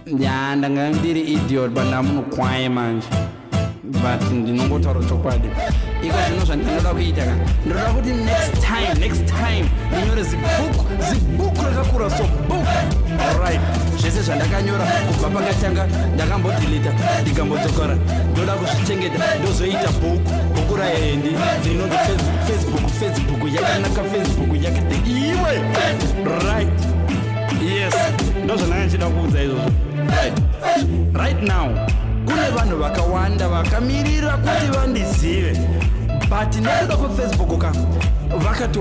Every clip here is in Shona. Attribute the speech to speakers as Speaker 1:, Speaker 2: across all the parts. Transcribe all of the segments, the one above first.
Speaker 1: ya ndanga ndiri idiot bandamunokwaye manje but ndinongotaura chokwadi iko zvino zvandinoda kuita ka ndinoda kuti next time ndinyore zibhuku rakakura so book alright zvese zvandakanyora kubva pakatanga ndakambodilita ndikambodzokora ndoda kuzvichengeta ndozoita bhuku rahendi rinonzi facebook yakanaka facebook yakati iwe right yes ndozvandanga nchida kuudza izvozvo right now kune vanhu vakawanda vakamirira kuti vandizive but nekuda kwefacebook ka vakato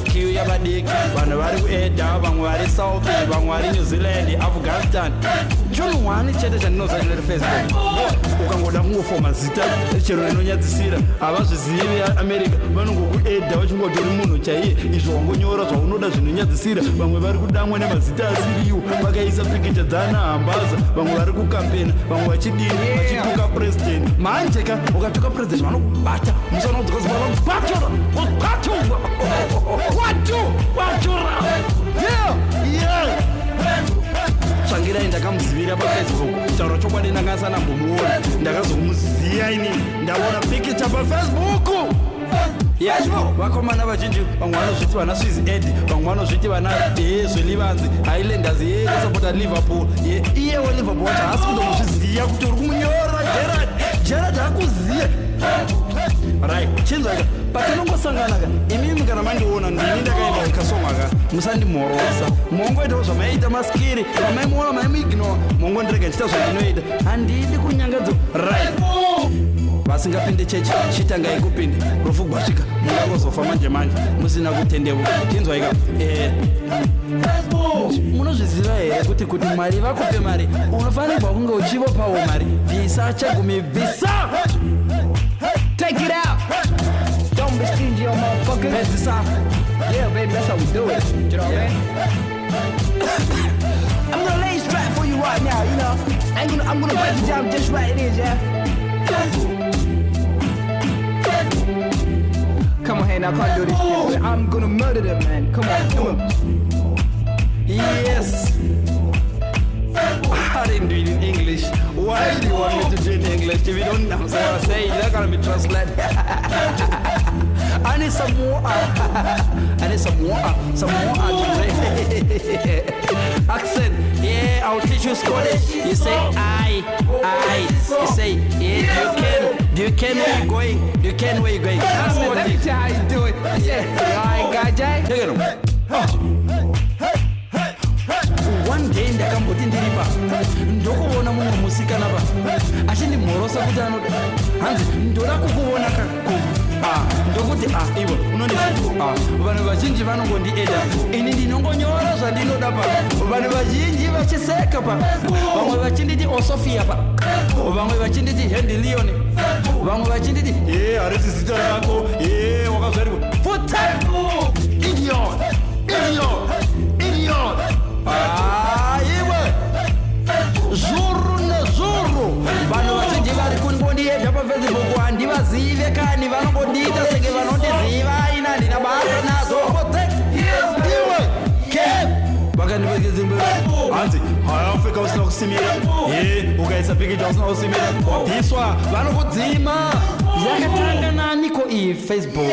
Speaker 1: kiyo yavadiki vanhu vari kuedha vamwe vari south vamwe vari new zealand afghanistan chinhu wani chete chandinozanira facebook ukangoda kungofoma zita chero rinonyadzisira havazvizivi america vanongokuedha vachingotori munhu chaiye izvo wangonyora zvaunoda zvinonyadzisira vamwe vari kudamwa nemazita asiriwo vakaisa pikicha dzana hambaza vamwe vari kukampena vamwe vachidini vachituka president manje ka ukatuka president vanokubata musana kudzoka ziva vakubatura tsvangirai ndakamuzivira pafacebook taura chokwadi ndakasanambomuona ndakazomuziya ini ndaona pikicha pafacebook yazvo vakomana vazhinji vamwe vanozviti vana swiss ed vamwe vanozviti vana zvelivanzi highlanders yesapota liverpool iyewo liverpool wacho haasi kundomuzviziya kuti uri kumunyora gerard akuziye right chinzwaka patinongosangana ka imimi kana mandiona ndini ndakaenda ikasomaka musandimhorosa mongoitawo zvamaita maskiri vamaimuona maimuignora mongondirega nchita zvandinoita handidi kunyangadzo right vasingapinde chechi chitangai kupinde rufu gwasvika mungakozofa manje musina kutendevuka tinzwaika munozviziva here kuti mari vakupe mari unofanirwa kunge uchivopawo mari visa chagumi visa
Speaker 2: Take it out. Don't be stingy on motherfucker.
Speaker 1: That's the song.
Speaker 2: Yeah, baby, that's how we do it. You know what I mean? I'm gonna lay strap for you right now, you know. I'm gonna break it down just right it is, yeah. Come on, hey, now can't do this shit. I'm gonna murder them, man. Come on.
Speaker 1: Yes. I didn't do it in English. Why do you want me to do it in English? If you don't know what I'm saying, you're not gonna be translated. I need some more. I need some more accent. Yeah, I'll teach you Scottish. You say I. You say yeah. Do you can where you going? Do you can where you going?
Speaker 2: That's let me tell how you do it. Yeah. Alright, guy Jay.
Speaker 1: Take it. One day ndakamboti ndiripa ndokuona mumwe musikana pa achindimhorosa kuti anoda hanzi ndoda kukuona ndokuti iwe unondiziva vanhu vazhinji vanongondieda ini ndinongonyora zvandinoda pa vanhu vazhinji vachiseka pa vamwe vachinditi osofia pa vamwe vachinditi hendilion vamwe vachinditi harisi zita rako wakazvariko futepo idiot iwe zuru nezuru vanhu vazhinji vari kundiedha pafacebook handivazive kani vanongondiita senge vanondiziva ina ndina basa nazo iwe vakandivekezimbe hanzi hayafika usina kusimira ukaisa pikicha usina kusimira wabviswa vanokudzima yakatanga naniko iyi Facebook